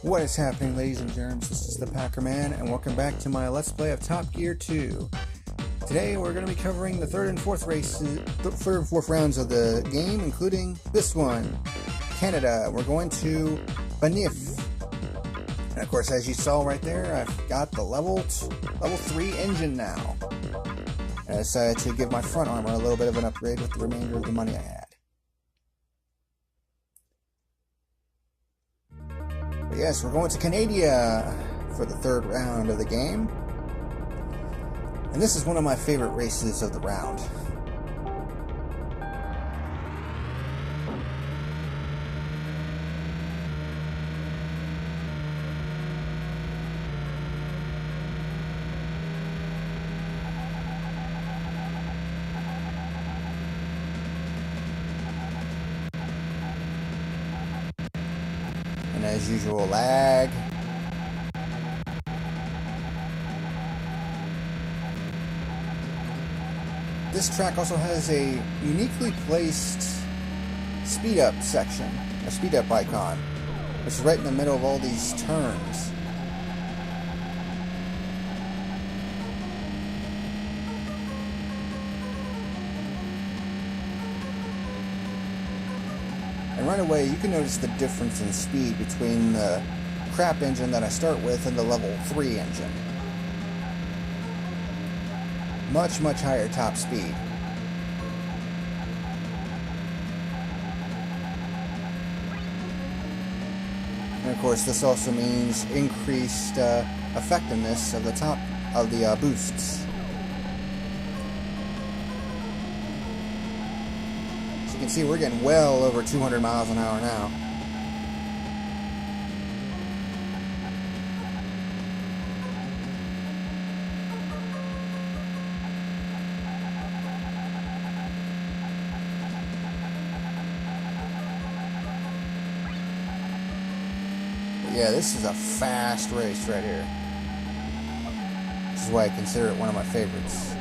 What is happening, ladies and germs? This is the PackerMan, and welcome back to my Let's Play of Top Gear 2. Today we're going to be covering the third and fourth rounds of the game, including this one, Canada. We're going to Banff. And of course, as you saw right there, I've got the level 3 engine now. And I decided to give my front armor a little bit of an upgrade with the remainder of the money I had. But yes, we're going to Canada for the third round of the game. And this is one of my favorite races of the round. And as usual, lag. This track also has a uniquely placed speed up section, a speed up icon, which is right in the middle of all these turns. And right away you can notice the difference in speed between the crap engine that I start with and the level 3 engine. Much higher top speed. And of course this also means increased effectiveness of the top of the boosts. As you can see, we're getting well over 200 miles an hour now. Yeah, this is a fast race right here. This is why I consider it one of my favorites.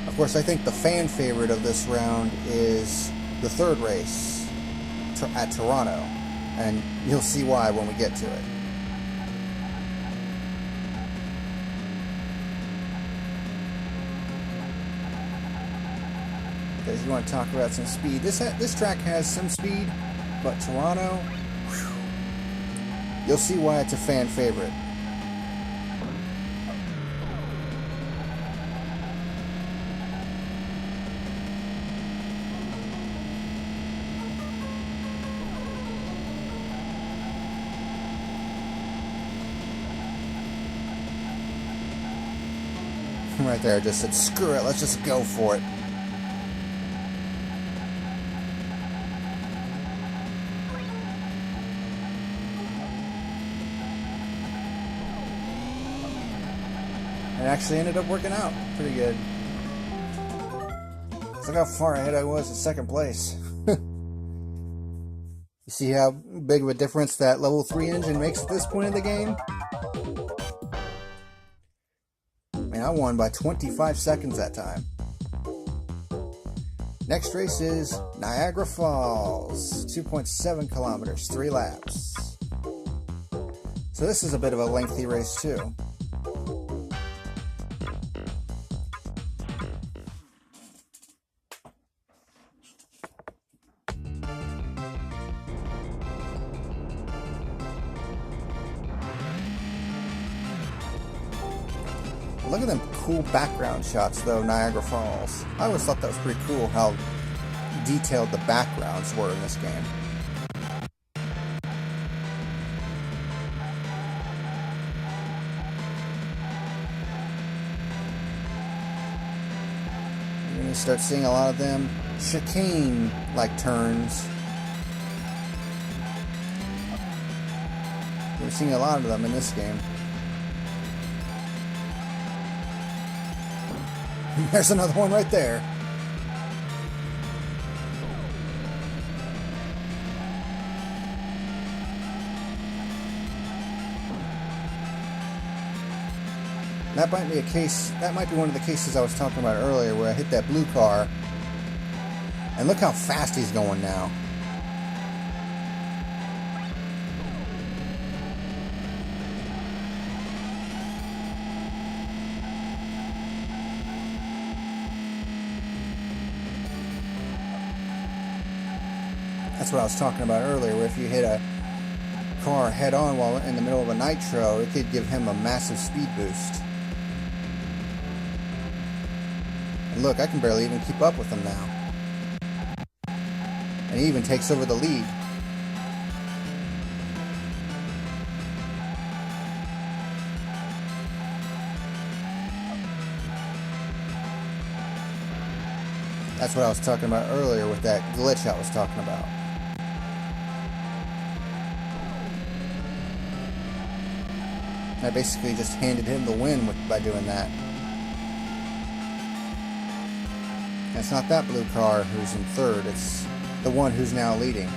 Of course, I think the fan favorite of this round is the third race at Toronto, and you'll see why when we get to it. Because you want to talk about some speed. This track has some speed, but Toronto, whew, you'll see why it's a fan favorite. Right there, I just said, screw it, let's just go for it. It actually ended up working out pretty good. Look how far ahead I was in second place. You see how big of a difference that level 3 engine makes at this point in the game? Man, I won by 25 seconds that time. Next race is Niagara Falls. 2.7 kilometers, 3 laps. So this is a bit of a lengthy race too. Look at them cool background shots though, Niagara Falls. I always thought that was pretty cool how detailed the backgrounds were in this game. You're going to start seeing a lot of them chicane-like turns. We're seeing a lot of them in this game. There's another one right there. That might be a case. That might be one of the cases I was talking about earlier, where I hit that blue car, and look how fast he's going now. That's what I was talking about earlier, where if you hit a car head on while in the middle of a nitro, it could give him a massive speed boost. And look, I can barely even keep up with him now. And he even takes over the lead. That's what I was talking about earlier with that glitch I was talking about. I basically just handed him the win by doing that. And it's not that blue car who's in third, it's the one who's now leading.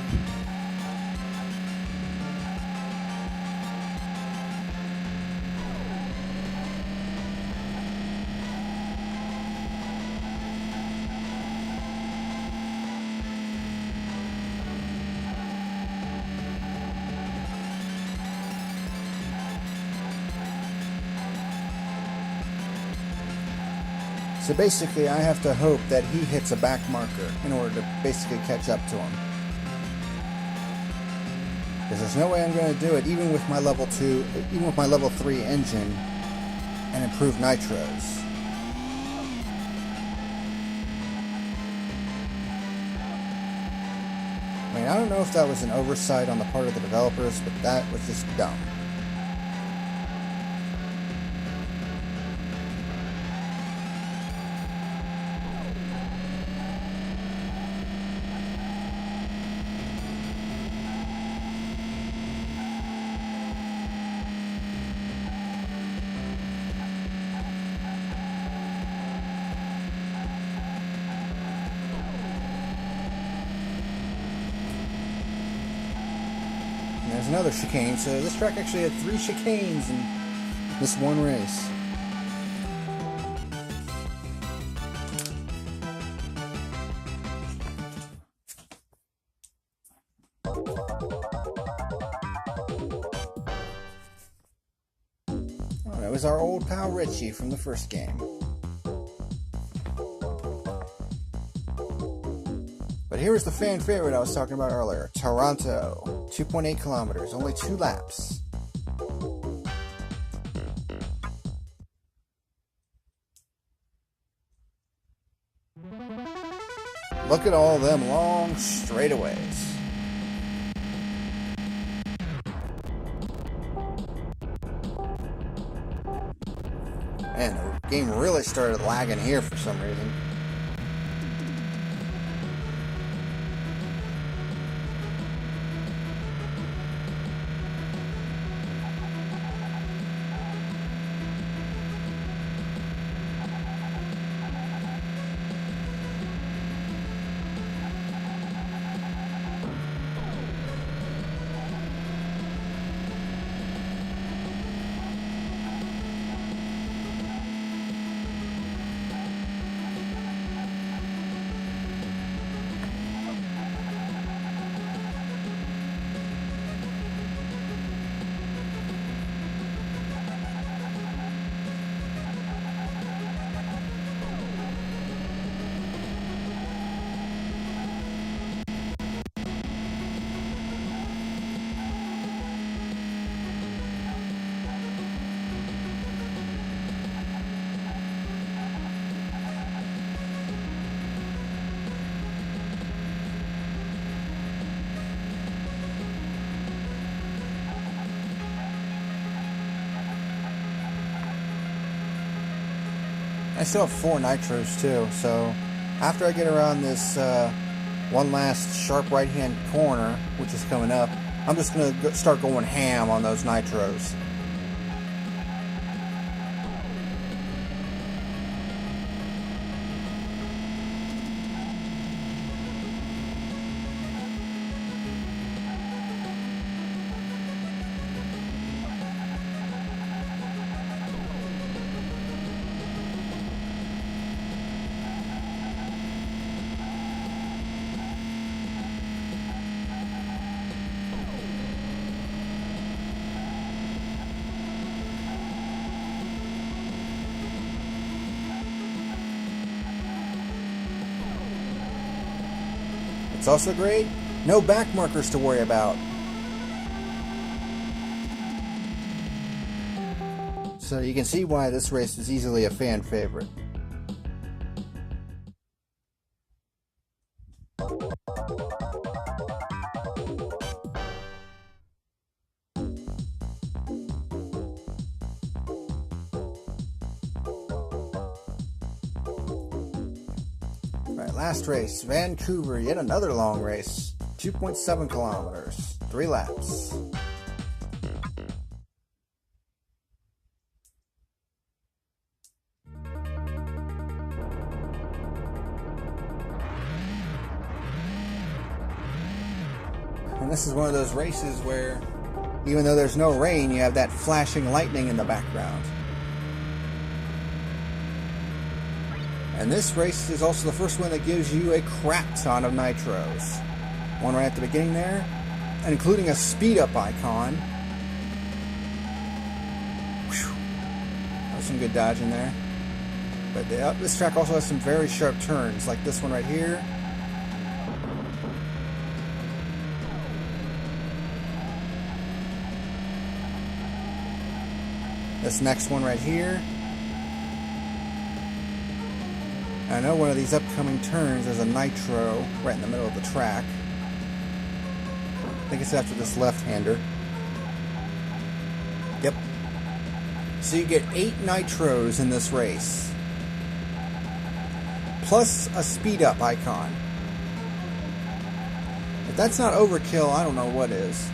So basically, I have to hope that he hits a back marker in order to basically catch up to him. Because there's no way I'm going to do it, even with my level 2, even with my level 3 engine and improved nitros. I mean, I don't know if that was an oversight on the part of the developers, but that was just dumb. There's another chicane, so this track actually had 3 chicanes in this one race. Oh, that was our old pal Richie from the first game. But here was the fan favorite I was talking about earlier, Toronto. 2.8 kilometers, only 2 laps. Look at all them long straightaways. Man, the game really started lagging here for some reason. I still have 4 nitros too, so after I get around this one last sharp right-hand corner, which is coming up, I'm just going to start going ham on those nitros. It's also great No back markers to worry about. So you can see why this race is easily a fan favorite. Alright, last race, Vancouver, yet another long race. 2.7 kilometers, 3 laps. And this is one of those races where, even though there's no rain, you have that flashing lightning in the background. And this race is also the first one that gives you a crap ton of nitros. One right at the beginning there, and including a speed up icon. Whew. That was some good dodging there. But this track also has some very sharp turns, like this one right here. This next one right here. I know one of these upcoming turns there's a nitro right in the middle of the track. I think it's after this left-hander. Yep. So you get 8 nitros in this race. Plus a speed up icon. If that's not overkill, I don't know what is.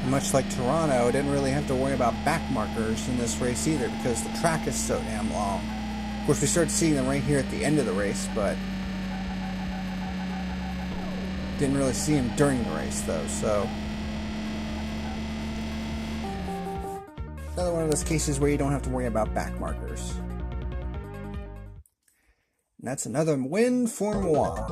Much like Toronto, didn't really have to worry about back markers in this race either because the track is so damn long. Of course, we started seeing them right here at the end of the race, but didn't really see them during the race though, so another one of those cases where you don't have to worry about back markers. And that's another win for moi.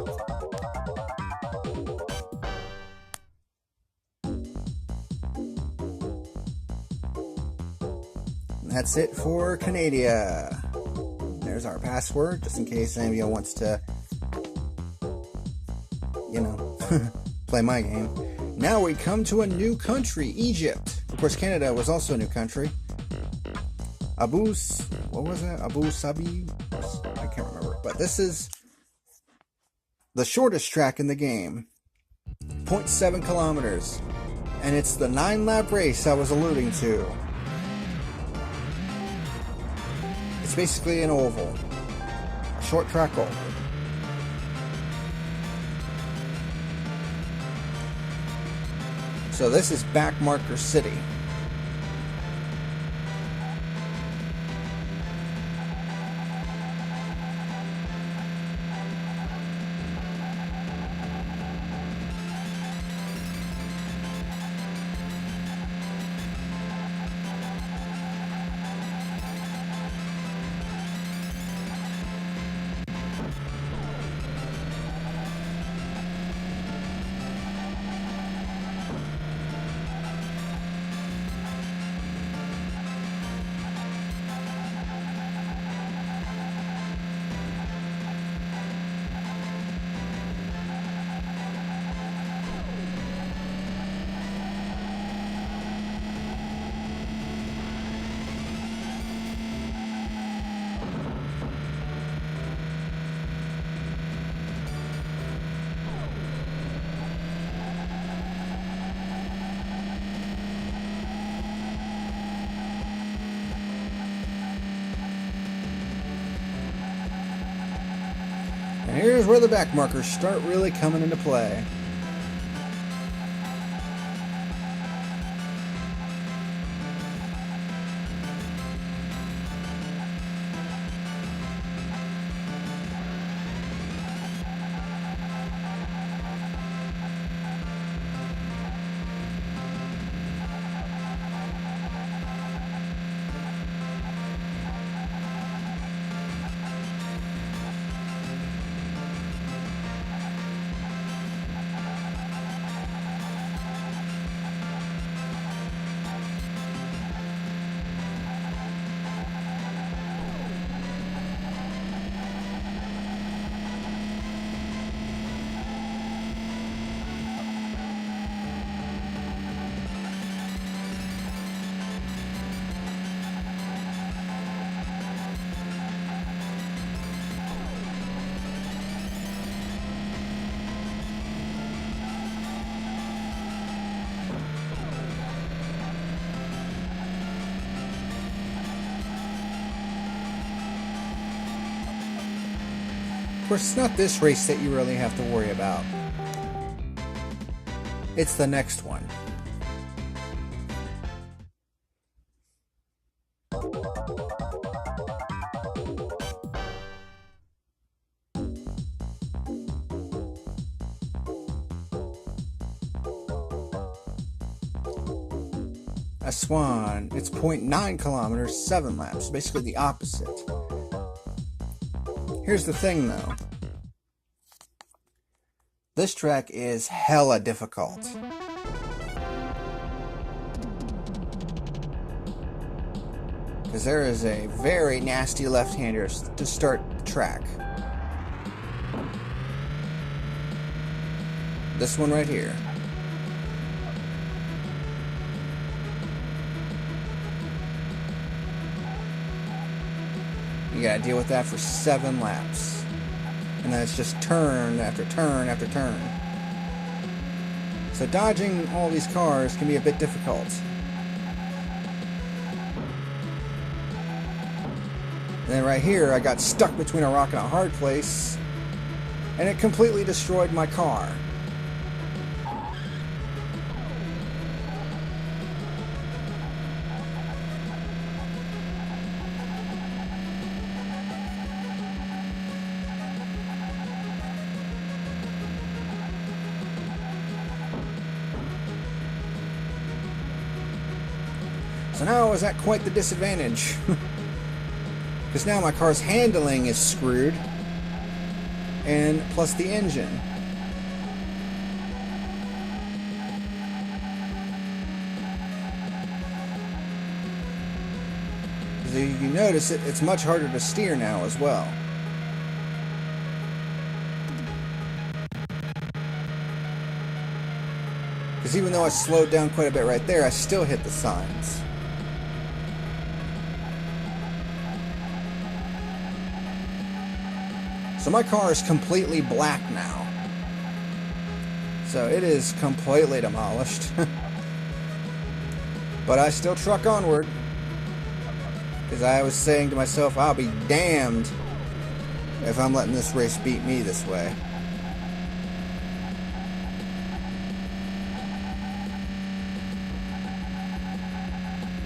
That's it for Canada. There's our password, just in case anybody wants to, you know, play my game. Now we come to a new country, Egypt. Of course, Canada was also a new country. Abu Sabi? I can't remember. But this is the shortest track in the game. 0.7 kilometers. And it's the 9-lap race I was alluding to. It's basically an oval, a short track oval. So this is Backmarker City. here's where the back markers start really coming into play. Of course, it's not this race that you really have to worry about. It's the next one. A swan. It's 0.9 kilometers, 7 laps. Basically the opposite. Here's the thing, though. This track is hella difficult. Because there is a very nasty left-hander to start the track. This one right here. You gotta deal with that for 7 laps. And then it's just turn after turn after turn. So dodging all these cars can be a bit difficult. And then right here, I got stuck between a rock and a hard place, and it completely destroyed my car. So now I was at quite the disadvantage. Because now my car's handling is screwed. And plus the engine. So you notice it's much harder to steer now as well. Because even though I slowed down quite a bit right there, I still hit the signs. So my car is completely black now. So it is completely demolished. But I still truck onward. Because I was saying to myself, I'll be damned if I'm letting this race beat me this way.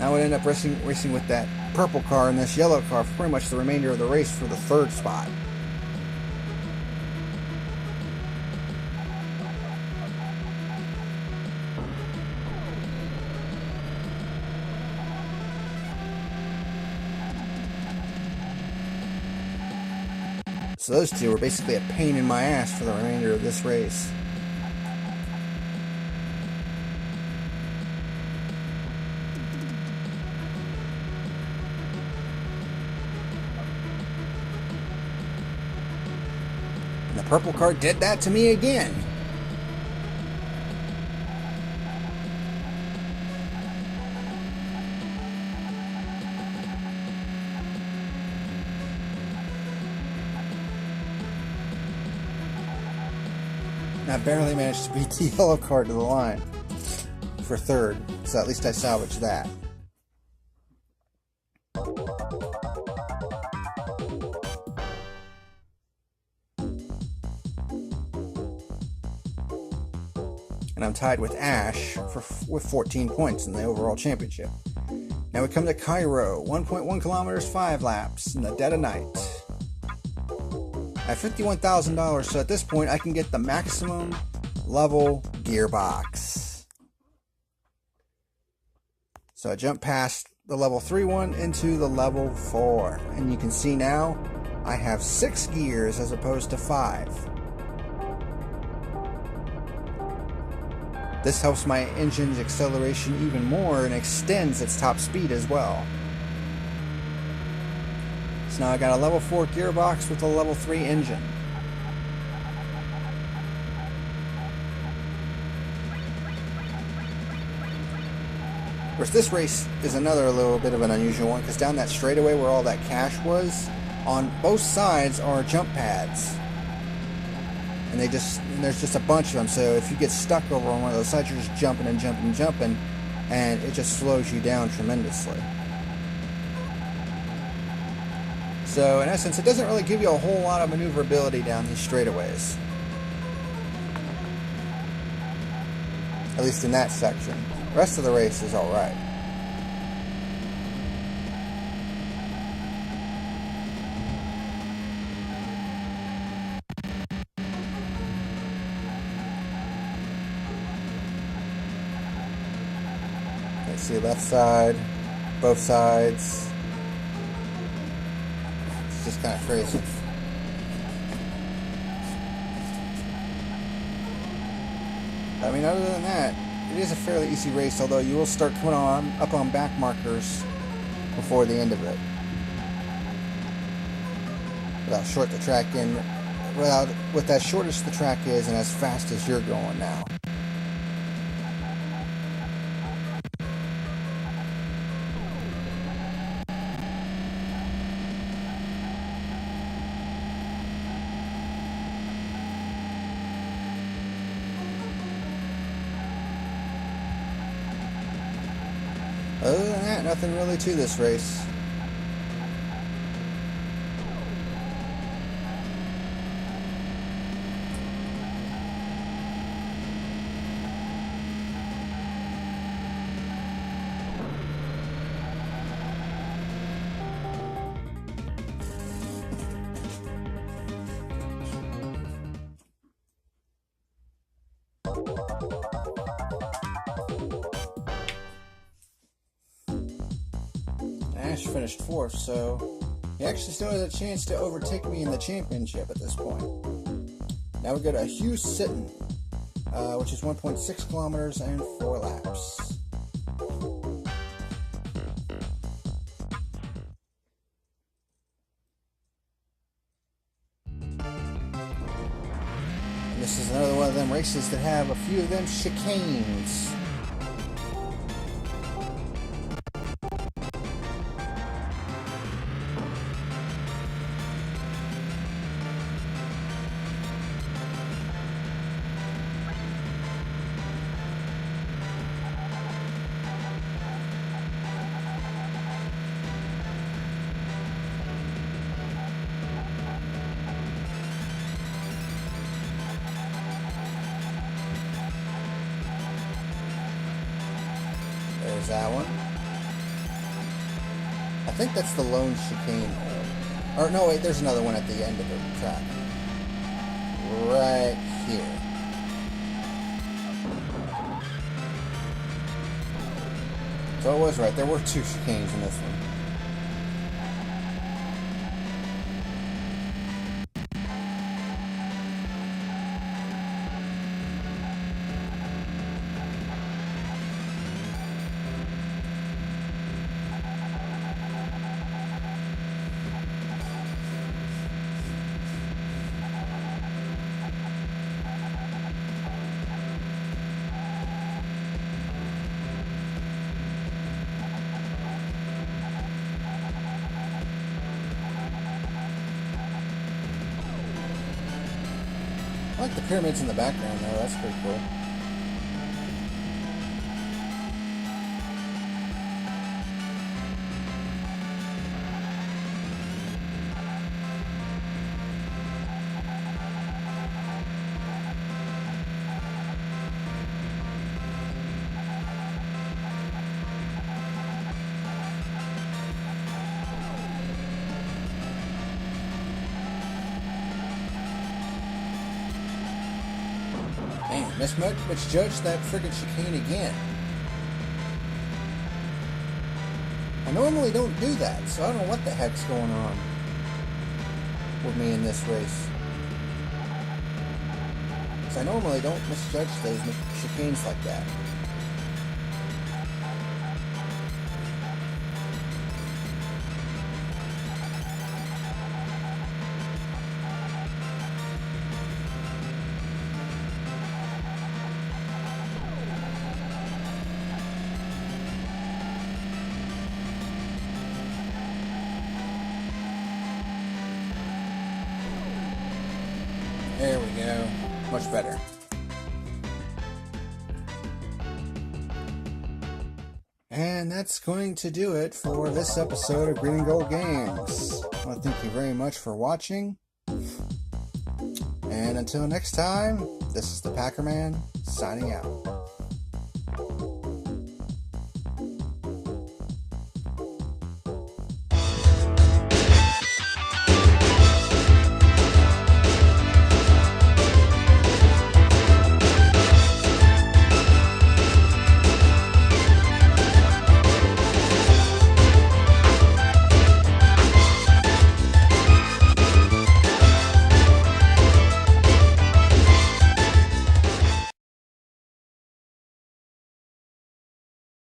I would end up racing with that purple car and this yellow car for pretty much the remainder of the race for the 3rd spot. So those two were basically a pain in my ass for the remainder of this race. And the purple car did that to me again. I barely managed to beat the yellow car to the line for 3rd, so at least I salvaged that. and I'm tied with Ash with 14 points in the overall championship. Now we come to Cairo, 1.1 kilometers, 5 laps in the dead of night. I have $51,000, so at this point I can get the maximum level gearbox. So I jump past the level 3 one into the level 4, and you can see now I have 6 gears as opposed to 5. This helps my engine's acceleration even more and extends its top speed as well. So now I got a level 4 gearbox with a level 3 engine. Of course, this race is another little bit of an unusual one because down that straightaway where all that cash was, on both sides are jump pads. And there's just a bunch of them, so if you get stuck over on one of those sides, you're just jumping and jumping and jumping, and it just slows you down tremendously. So in essence, it doesn't really give you a whole lot of maneuverability down these straightaways. At least in that section. The rest of the race is alright. See, left side, both sides. It's just kind of crazy. I mean, other than that, it is a fairly easy race, although you will start coming up on back markers before the end of it. With as short as the track is and as fast as you're going now. Other than that, nothing really to this race. Ash finished 4th, so he actually still has a chance to overtake me in the championship at this point. Now we go to Hugh Sitton, which is 1.6 kilometers and 4 laps. And this is another one of them races that have a few of them chicanes. There's that one. I think that's the lone chicane. Or no, wait, there's another one at the end of the track. Right here. So I was right, there were 2 chicanes in this one. I like the pyramids in the background though, that's pretty cool. misjudged that friggin' chicane again. I normally don't do that, so I don't know what the heck's going on with me in this race. Because I normally don't misjudge those chicanes like that. There we go. Much better. And that's going to do it for this episode of Green and Gold Games. I want to thank you very much for watching. And until next time, this is the PackerMan signing out.